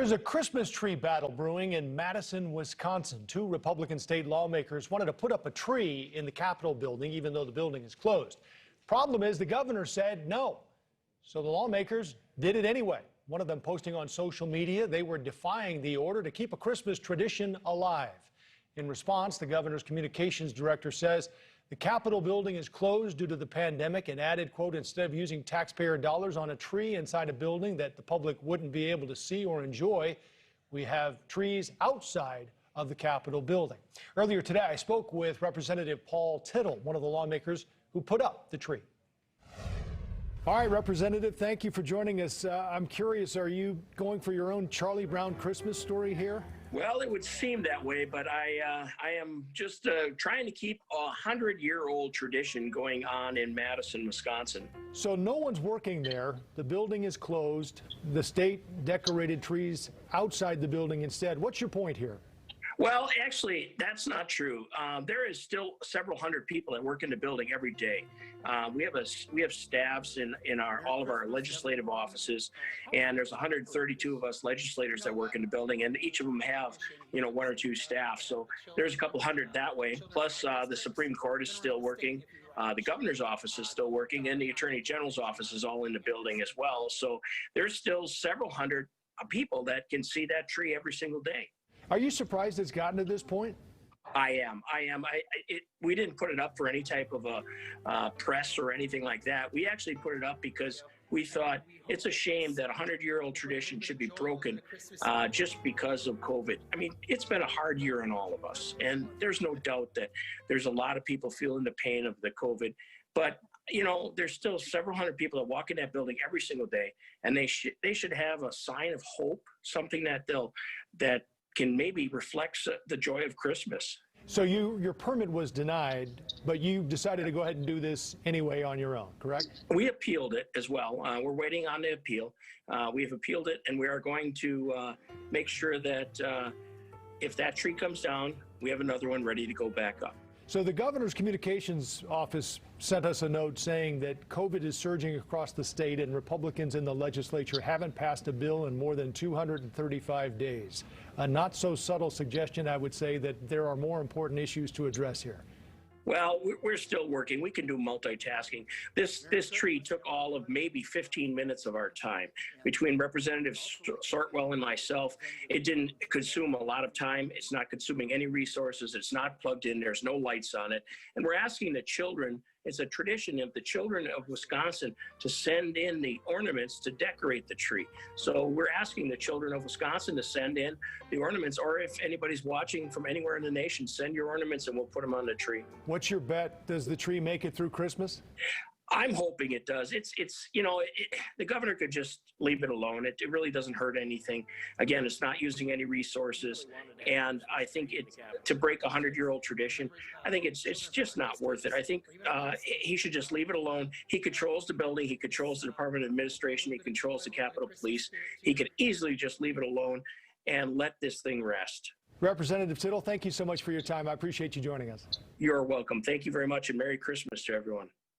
There's a Christmas tree battle brewing in Madison, Wisconsin. Two Republican state lawmakers wanted to put up a tree in the Capitol building, even though the building is closed. Problem is, the governor said no. So the lawmakers did it anyway. One of them posting on social media they were defying the order to keep a Christmas tradition alive. In response, the governor's communications director says the Capitol building is closed due to the pandemic and added, quote, instead of using taxpayer dollars on a tree inside a building that the public wouldn't be able to see or enjoy, we have trees outside of the Capitol building. Earlier today, I spoke with Representative Paul Tittle, one of the lawmakers who put up the tree. All right, Representative, thank you for joining us. I'm curious, are you going for your own Charlie Brown Christmas story here? Well, it would seem that way, but I am just trying to keep a 100-year-old tradition going on in Madison, Wisconsin. So no one's working there. The building is closed. The state decorated trees outside the building instead. What's your point here? Well, actually, that's not true. There is still several hundred people that work in the building every day. We have staffs in all of our legislative offices, and there's 132 of us legislators that work in the building, and each of them have, one or two staff. So there's a couple hundred that way. Plus, the Supreme Court is still working. The governor's office is still working, and the Attorney General's office is all in the building as well. So there's still several hundred people that can see that tree every single day. Are you surprised it's gotten to this point? I am. We didn't put it up for any type of a press or anything like that. We actually put it up because we thought it's a shame that a 100-year-old tradition should be broken just because of COVID. I mean, it's been a hard year on all of us, and there's no doubt that there's a lot of people feeling the pain of the COVID. But there's still several hundred people that walk in that building every single day, and they should have a sign of hope, something that can maybe reflect the joy of Christmas. So your permit was denied, but you decided to go ahead and do this anyway on your own, correct? We appealed it as well. We're waiting on the appeal. We have appealed it, and we are going to make sure that if that tree comes down, we have another one ready to go back up. So the governor's communications office sent us a note saying that COVID is surging across the state and Republicans in the legislature haven't passed a bill in more than 235 days. A not so subtle suggestion, I would say, that there are more important issues to address here. Well, we're still working. We can do multitasking. This tree took all of maybe 15 minutes of our time. Between Representative Sortwell and myself, it didn't consume a lot of time. It's not consuming any resources. It's not plugged in. There's no lights on it. And we're asking the children, it's a tradition of the children of Wisconsin to send in the ornaments to decorate the tree. So we're asking the children of Wisconsin to send in the ornaments, or if anybody's watching from anywhere in the nation, send your ornaments and we'll put them on the tree. What's your bet? Does the tree make it through Christmas? I'm hoping it does. The governor could just leave it alone. It really doesn't hurt anything. Again, it's not using any resources. And I think to break a 100-year-old tradition, I think it's just not worth it. I think he should just leave it alone. He controls the building. He controls the Department of Administration. He controls the Capitol Police. He could easily just leave it alone and let this thing rest. Representative Tittle, thank you so much for your time. I appreciate you joining us. You're welcome. Thank you very much, and Merry Christmas to everyone.